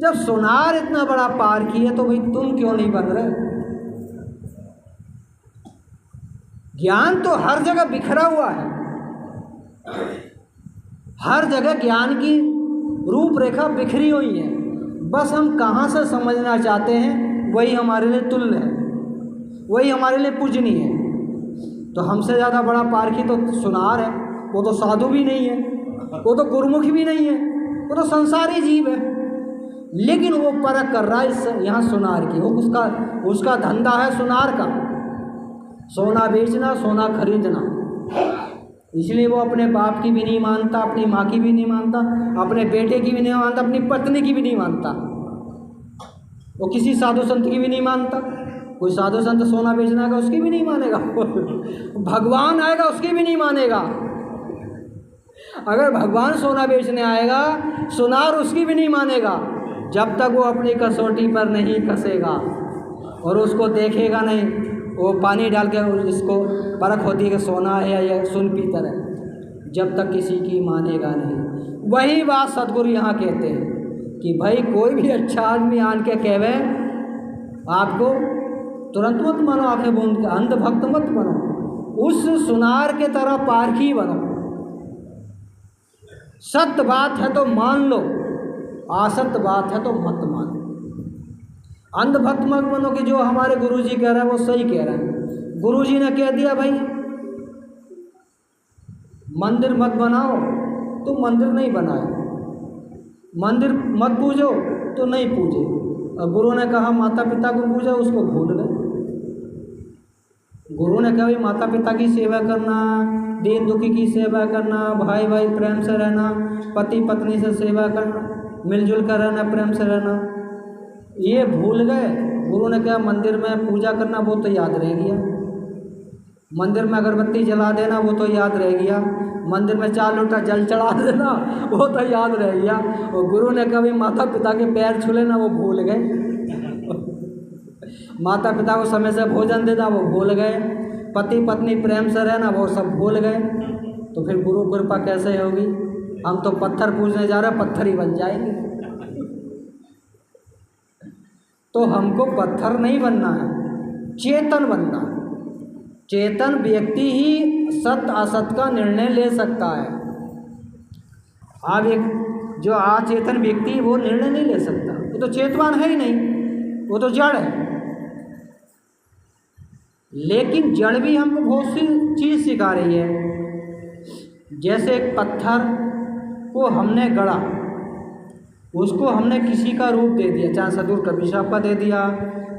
जब सुनार इतना बड़ा पारखी है तो भाई तुम क्यों नहीं बन रहे। ज्ञान तो हर जगह बिखरा हुआ है, हर जगह ज्ञान की रूपरेखा बिखरी हुई है, बस हम कहाँ से समझना चाहते हैं वही हमारे लिए तुल्य है, वही हमारे लिए पूजनीय है। तो हमसे ज़्यादा बड़ा पारखी तो सुनार है, वो तो साधु भी नहीं है, वो तो गुरुमुखी भी नहीं है, वो तो संसारी जीव है, लेकिन वो परख कर रहा है यहाँ सुनार की। वो उसका धंधा है सुनार का, सोना बेचना, सोना खरीदना। इसलिए वो अपने बाप की भी नहीं मानता, अपनी माँ की भी नहीं मानता, अपने बेटे की भी नहीं मानता, अपनी पत्नी की भी नहीं मानता, वो किसी साधु संत की भी नहीं मानता। कोई साधु संत सोना बेचना आएगा उसकी भी नहीं मानेगा भगवान आएगा उसकी भी नहीं मानेगा। अगर भगवान सोना बेचने आएगा, सुनार उसकी भी नहीं मानेगा, जब तक वो अपनी कसौटी पर नहीं कसेगा और उसको देखेगा नहीं। वो पानी डाल के इसको परख होती है कि सोना है या सुन पीतर है, जब तक किसी की मानेगा नहीं। वही बात सद्गुरु यहाँ कहते हैं कि भाई कोई भी अच्छा आदमी आन के कहवे आपको तुरंत मत मानो, आंखें बूंद के, अंधभक्त मत बनो, उस सुनार के तरह पारखी बनो। सत्य बात है तो मान लो, असत्य बात है तो मत मानो। अंधभक्त मत बनो कि जो हमारे गुरुजी कह रहे हैं वो सही कह रहे हैं। गुरुजी ने कह दिया भाई मंदिर मत बनाओ तो मंदिर नहीं बनाए, मंदिर मत पूजो तो नहीं पूजे, और गुरु ने कहा माता पिता को पूजा, उसको भूल गए। गुरु ने कहा भाई माता पिता की सेवा करना, दीन दुखी की सेवा करना, भाई भाई प्रेम से रहना, पति पत्नी से सेवा करना, मिलजुल कर रहना, प्रेम से रहना, ये भूल गए। गुरु ने कहा मंदिर में पूजा करना वो तो याद रह गया, मंदिर में अगरबत्ती जला देना वो तो याद रह गया, मंदिर में 4 लोटा जल चढ़ा देना वो तो याद रह गया। और गुरु ने कभी माता पिता के पैर छू लेना वो भूल गए माता पिता को समय से भोजन देना वो भूल गए, पति पत्नी प्रेम से रहना वो सब भूल गए। तो फिर गुरु कृपा कैसे होगी? हम तो पत्थर पूजने जा रहे हैं, पत्थर ही बन जाएंगे। तो हमको पत्थर नहीं बनना है, चेतन बनना है। चेतन व्यक्ति ही सत्य असत का निर्णय ले सकता है। अब एक जो अचेतन व्यक्ति वो निर्णय नहीं ले सकता, वो तो चेतवान है ही नहीं, वो तो जड़ है। लेकिन जड़ भी हमको बहुत सी चीज़ सिखा रही है। जैसे एक पत्थर को हमने गढ़ा, उसको हमने किसी का रूप दे दिया, चाहे सदगुरु कबीर साहब का दे दिया,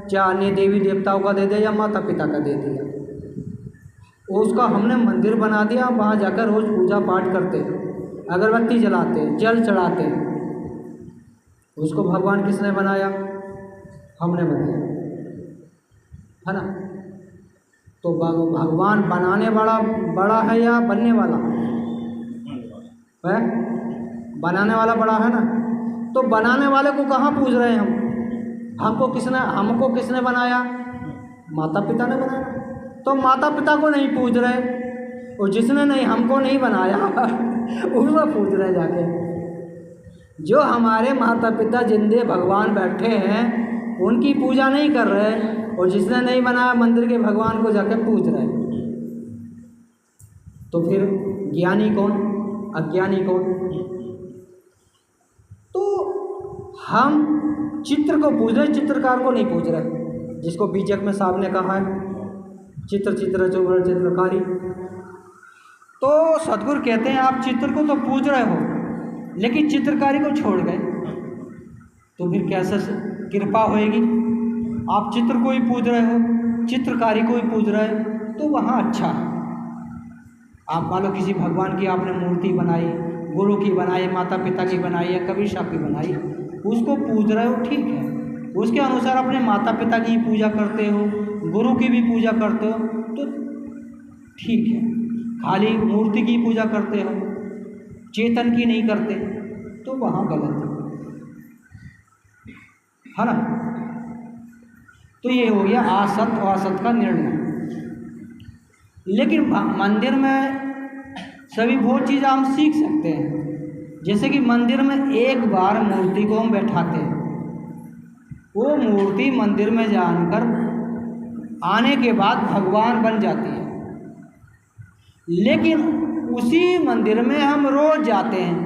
चाहे अन्य देवी देवताओं का दे दिया, या माता पिता का दे दिया। उसका हमने मंदिर बना दिया, वहाँ जाकर रोज़ पूजा पाठ करते, अगरबत्ती जलाते, जल चढ़ाते। उसको भगवान किसने बनाया? हमने बनाया, है ना? तो भगवान बनाने वाला बड़ा है या बनने वाला है? बनाने वाला बड़ा है ना। तो बनाने वाले को कहाँ पूज रहे हैं हम? हमको किसने बनाया? माता पिता ने बनाया। तो माता पिता को नहीं पूज रहे, और जिसने नहीं हमको नहीं बनाया उसको पूज रहे जाके। जो हमारे माता पिता जिंदे भगवान बैठे हैं उनकी पूजा नहीं कर रहे, और जिसने नहीं बनाया मंदिर के भगवान को जाके पूज रहे। तो फिर ज्ञानी कौन, अज्ञानी कौन? तो हम चित्र को पूज रहे, चित्रकार को नहीं पूज रहे, जिसको बीजक में साहब ने कहा है चित्र चित्र चौबड़ चित्रकारी। तो सदगुरु कहते हैं आप चित्र को तो पूज रहे हो, लेकिन चित्रकारी को छोड़ गए, तो फिर कैसे कृपा होएगी? आप चित्र को ही पूज रहे हो, चित्रकारी को ही पूज रहे हो, तो वहाँ अच्छा है। आप मान लो किसी भगवान की आपने मूर्ति बनाई, गुरु की बनाई, माता पिता की बनाई, या कबीर साहब की बनाई, उसको पूज रहे हो, ठीक है। उसके अनुसार अपने माता पिता की पूजा करते हो, गुरु की भी पूजा करते हो, तो ठीक है। खाली मूर्ति की पूजा करते हो, चेतन की नहीं करते, तो वहाँ गलत है ना। तो ये हो गया असत और असत का निर्णय। लेकिन मंदिर में सभी बहुत चीज़ हम सीख सकते हैं। जैसे कि मंदिर में एक बार मूर्ति को हम बैठाते हैं, वो मूर्ति मंदिर में जानकर आने के बाद भगवान बन जाती है। लेकिन उसी मंदिर में हम रोज जाते हैं,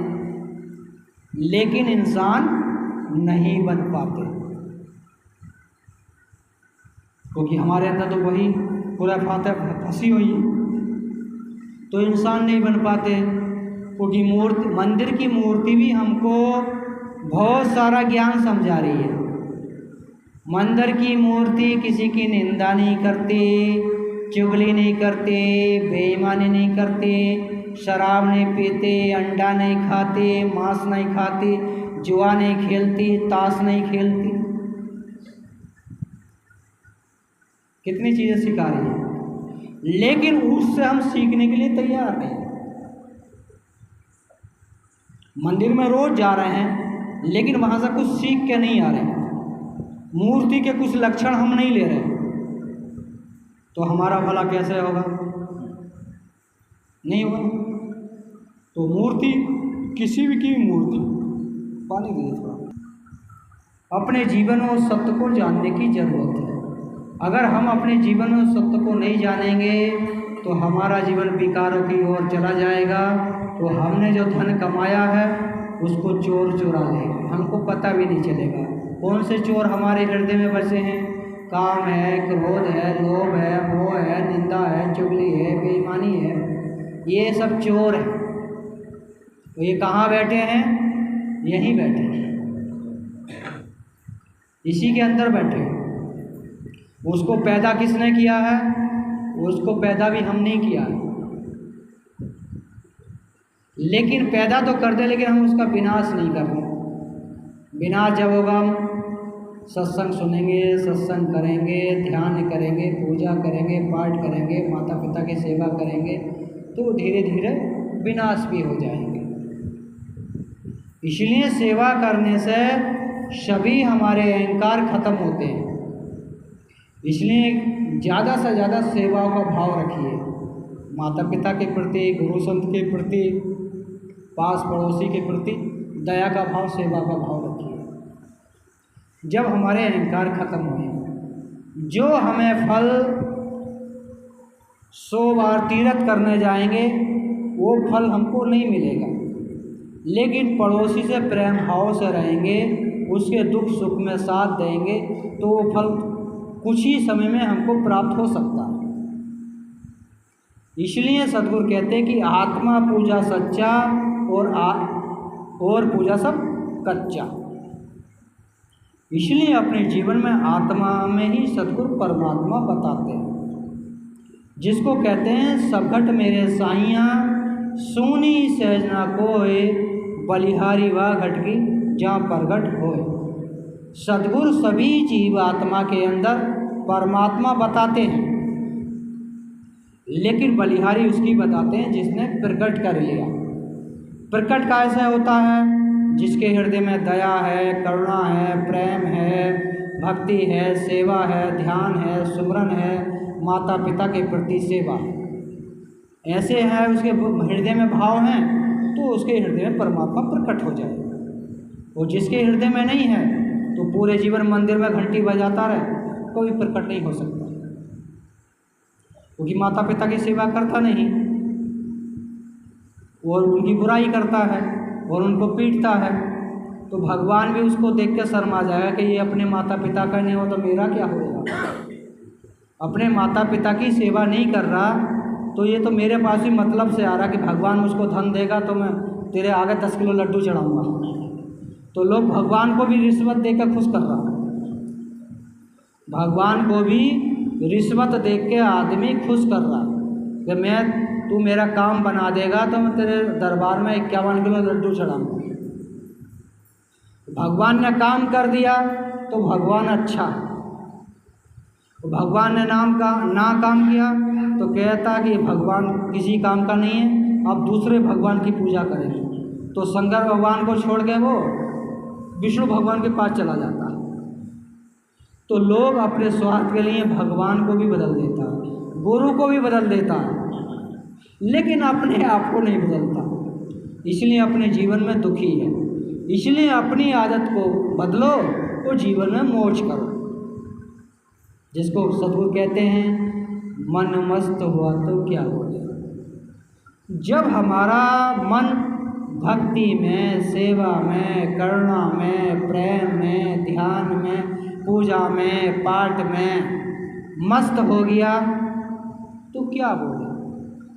लेकिन इंसान नहीं बन पाते, क्योंकि हमारे अंदर तो वही पूरा फंसी हुई है। तो इंसान नहीं बन पाते, क्योंकि मंदिर की मूर्ति भी हमको बहुत सारा ज्ञान समझा रही है। मंदिर की मूर्ति किसी की निंदा नहीं करती, चुगली नहीं करते, बेईमानी नहीं करते, शराब नहीं पीते, अंडा नहीं खाते, मांस नहीं खाती, जुआ नहीं खेलती, ताश नहीं खेलती। कितनी चीज़ें सिखा रही है, लेकिन उससे हम सीखने के लिए तैयार नहीं। मंदिर में रोज जा रहे हैं, लेकिन वहाँ से कुछ सीख के नहीं आ रहे, मूर्ति के कुछ लक्षण हम नहीं ले रहे, तो हमारा भला कैसे होगा? नहीं होगा। तो मूर्ति किसी भी की मूर्ति पानी दे थोड़ा। अपने जीवन में उस सत्य को जानने की जरूरत है। अगर हम अपने जीवन में उस सत्य को नहीं जानेंगे तो हमारा जीवन विकारों की ओर चला जाएगा। तो हमने जो धन कमाया है उसको चोर चुरा लेगा, हमको पता भी नहीं चलेगा। कौन से चोर हमारे हृदय में बसे हैं? काम है, क्रोध है, लोभ है, मोह है, निंदा है, चुगली है, बेईमानी है, ये सब चोर हैं। तो ये कहाँ बैठे हैं? यहीं बैठे हैं, इसी के अंदर बैठे हैं। उसको पैदा किसने किया है? उसको पैदा भी हम नहीं किया है, लेकिन पैदा तो कर दे, लेकिन हम उसका विनाश नहीं कर रहे। विनाश जब होगा, हम सत्संग सुनेंगे, सत्संग करेंगे, ध्यान करेंगे, पूजा करेंगे, पाठ करेंगे, माता पिता की सेवा करेंगे, तो धीरे धीरे विनाश भी हो जाएंगे। इसलिए सेवा करने से सभी हमारे अहंकार खत्म होते हैं। इसलिए ज़्यादा से ज़्यादा सेवाओं का भाव रखिए। माता पिता के प्रति, गुरु संत के प्रति, पास पड़ोसी के प्रति दया का भाव, सेवा का भाव रखिए। जब हमारे अहंकार खत्म हुए, जो हमें फल 100 बार तीर्थ करने जाएंगे वो फल हमको नहीं मिलेगा, लेकिन पड़ोसी से प्रेम भाव से रहेंगे, उसके दुख सुख में साथ देंगे तो वो फल कुछ ही समय में हमको प्राप्त हो सकता है। इसलिए सद्गुरु कहते हैं कि आत्मा पूजा सच्चा और पूजा सब कच्चा। इसलिए अपने जीवन में आत्मा में ही सद्गुरु परमात्मा बताते हैं, जिसको कहते हैं सबघट मेरे साइयाँ सोनी सहजना कोय, बलिहारी वा घट की जहाँ प्रगट होए। सद्गुरु सभी जीव आत्मा के अंदर परमात्मा बताते हैं, लेकिन बलिहारी उसकी बताते हैं जिसने प्रकट कर लिया। प्रकट कैसे होता है? जिसके हृदय में दया है, करुणा है, प्रेम है, भक्ति है, सेवा है, ध्यान है, सुमरन है, माता पिता के प्रति सेवा है, ऐसे हैं उसके हृदय में भाव हैं तो उसके हृदय में परमात्मा प्रकट हो जाए। और जिसके हृदय में नहीं है तो पूरे जीवन मंदिर में घंटी बजाता रहे, कोई प्रकट नहीं हो सकता, क्योंकि माता पिता की सेवा करता नहीं और उनकी बुराई करता है और उनको पीटता है, तो भगवान भी उसको देख के शर्मा जाएगा कि ये अपने माता पिता का नहीं हो तो मेरा क्या होगा। अपने माता पिता की सेवा नहीं कर रहा तो ये तो मेरे पास ही मतलब से आ रहा कि भगवान मुझको धन देगा तो मैं तेरे आगे 10 किलो लड्डू चढ़ाऊँगा। तो लोग भगवान को भी रिश्वत देकर खुश कर रहा है, भगवान को भी रिश्वत देख के आदमी खुश कर रहा है कि तू मेरा काम बना देगा तो मैं तेरे दरबार में 51 किलो लड्डू चढ़ाऊँगा। भगवान ने काम कर दिया तो भगवान अच्छा, भगवान ने ना काम किया तो कहता कि भगवान किसी काम का नहीं है, अब दूसरे भगवान की पूजा करेंगे। तो शंकर भगवान को छोड़ के वो विष्णु भगवान के पास चला जाता है। तो लोग अपने स्वार्थ के लिए भगवान को भी बदल देता है, गुरु को भी बदल देता है, लेकिन अपने आप को नहीं बदलता, इसलिए अपने जीवन में दुखी है। इसलिए अपनी आदत को बदलो तो जीवन में मोक्ष करो, जिसको सद्गुरु कहते हैं मन मस्त हुआ तो क्या हो गया। जब हमारा मन भक्ति में, सेवा में, करुणा में, प्रेम में, ध्यान में, पूजा में, पाठ में मस्त हो गया तो क्या बोले,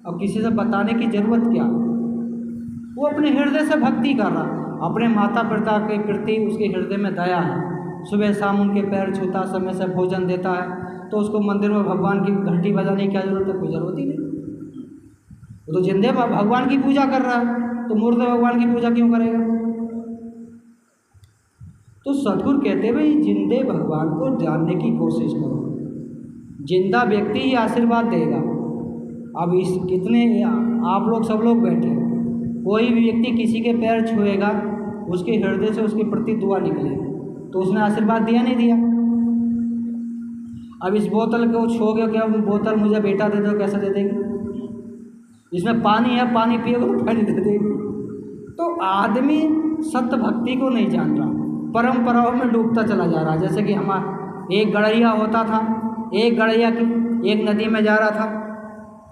अब किसी से बताने की ज़रूरत क्या। वो अपने हृदय से भक्ति कर रहा, अपने माता पिता के प्रति उसके हृदय में दया है, सुबह शाम उनके पैर छूता, समय से भोजन देता है, तो उसको मंदिर में भगवान की घंटी बजाने की क्या जरूरत है? कोई ज़रूरत ही नहीं। वो तो जिंदे भगवान की पूजा कर रहा है, तो मुर्दे भगवान की पूजा क्यों करेगा? तो सद्गुरु कहते भाई जिंदे भगवान को जानने की कोशिश करो, जिंदा व्यक्ति ही आशीर्वाद देगा। अब इस कितने आप लोग सब लोग बैठे, कोई भी व्यक्ति किसी के पैर छुएगा, उसके हृदय से उसके प्रति दुआ निकलेगी, तो उसने आशीर्वाद दिया नहीं दिया। अब इस बोतल को छोगे क्या, बोतल मुझे बेटा दे दो, कैसे दे देगी? इसमें पानी है, पानी पियोगे तो पानी दे देगी। तो आदमी सत्य भक्ति को नहीं जान रहा, परंपराओं में डूबता चला जा रहा। जैसे कि हमारा एक गड़ैया होता था, एक गड़ैया की एक नदी में जा रहा था,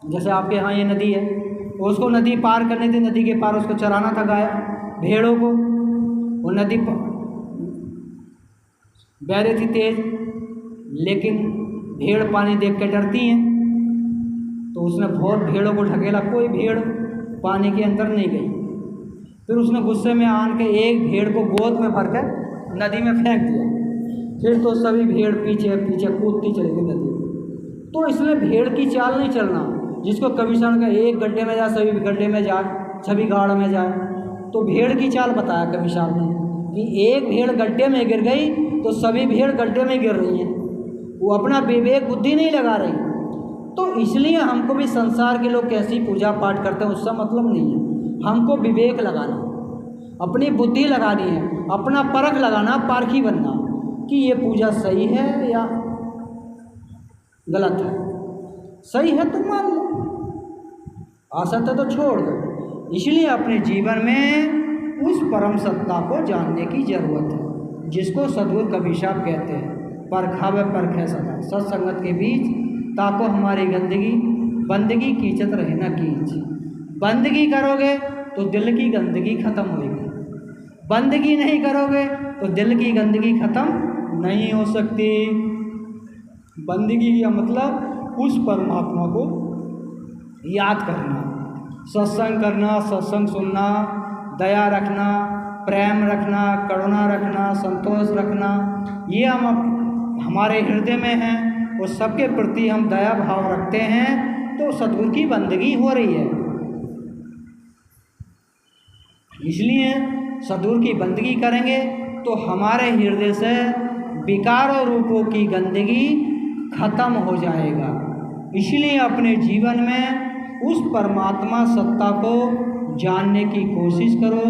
जैसे आपके यहाँ ये नदी है, उसको नदी पार करनी थी, नदी के पार उसको चराना था गाय भेड़ों को। वो नदी बह रही थी तेज, लेकिन भेड़ पानी देख के डरती हैं, तो उसने बहुत भेड़ों को ढकेला, कोई भेड़ पानी के अंदर नहीं गई। फिर उसने गुस्से में आन के एक भेड़ को गोद में भर कर नदी में फेंक दिया। फिर तो सभी भेड़ पीछे पीछे कूदती चली गई नदी में। तो इसमें भेड़ की चाल नहीं चलना, जिसको कमीशन का एक गड्ढे में जाए सभी गड्ढे में जाए, सभी गाड़ में जाए, तो भेड़ की चाल बताया कमीशन ने कि एक भेड़ गड्ढे में गिर गई तो सभी भेड़ गड्ढे में गिर रही हैं, वो अपना विवेक बुद्धि नहीं लगा रही। तो इसलिए हमको भी संसार के लोग कैसी पूजा पाठ करते हैं उसका मतलब नहीं है, हमको विवेक लगाना, अपनी बुद्धि लगानी है, अपना परख लगाना, पारखी बनना कि ये पूजा सही है या गलत है। सही है तो मान लो, असत्य तो छोड़ दो। इसलिए अपने जीवन में उस परम सत्ता को जानने की जरूरत है, जिसको सद्गुरु कबीर साहब कहते हैं परखावे परखे सदा, सत्संगत के बीच ताको हमारी गंदगी, बंदगी कीचत रहे न कीच। बंदगी करोगे तो दिल की गंदगी खत्म होगी, बंदगी नहीं करोगे तो दिल की गंदगी खत्म नहीं हो सकती। बंदगी का मतलब उस परमात्मा को याद करना, सत्संग करना, सत्संग सुनना, दया रखना, प्रेम रखना, करुणा रखना, संतोष रखना, ये हम हमारे हृदय में हैं और सबके प्रति हम दया भाव रखते हैं तो सद्गुरु की बंदगी हो रही है। इसलिए सद्गुरु की बंदगी करेंगे तो हमारे हृदय से विकारों रूपों की गंदगी खत्म हो जाएगा। इसलिए अपने जीवन में उस परमात्मा सत्ता को जानने की कोशिश करो,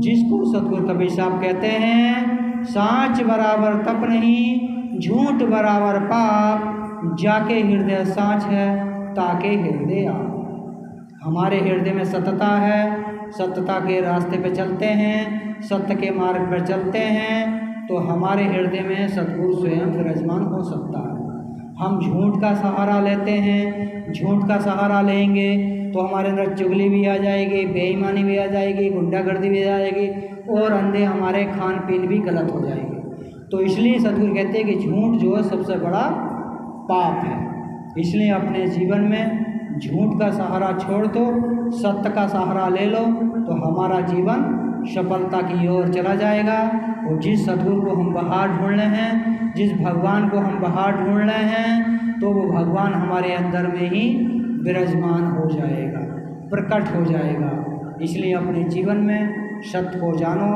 जिसको सद्गुरु कबीर साहब कहते हैं सांच बराबर तप नहीं, झूठ बराबर पाप, जाके हृदय सांच है ताके हृदय आप। हमारे हृदय में सत्यता है, सत्यता के रास्ते पे चलते हैं, सत्य के मार्ग पर चलते हैं तो हमारे हृदय में सद्गुरु स्वयं विराजमान हो सकता है। हम झूठ का सहारा लेते हैं, झूठ का सहारा लेंगे तो हमारे अंदर चुगली भी आ जाएगी, बेईमानी भी आ जाएगी, गुंडागर्दी भी आ जाएगी और अंधे हमारे खान पीन भी गलत हो जाएगी। तो इसलिए सद्गुरु कहते हैं कि झूठ जो है सबसे बड़ा पाप है। इसलिए अपने जीवन में झूठ का सहारा छोड़ दो, सत्य का सहारा ले लो तो हमारा जीवन सफलता की ओर चला जाएगा। और जिस सद्गुरु को हम बाहर ढूंढ रहे हैं, जिस भगवान को हम बाहर ढूंढ रहे हैं, तो वो भगवान हमारे अंदर में ही विराजमान हो जाएगा, प्रकट हो जाएगा। इसलिए अपने जीवन में सत्य को जानो,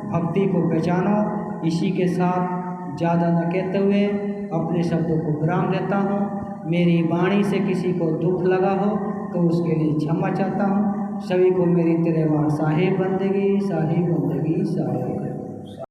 भक्ति को पहचानो। इसी के साथ ज़्यादा न कहते हुए अपने शब्दों को विराम देता हूँ। मेरी वाणी से किसी को दुख लगा हो तो उसके लिए क्षमा चाहता हूँ। सभी को मेरी तेरे वार साहिब बंदगी, साहिब बंदगी, साहिब।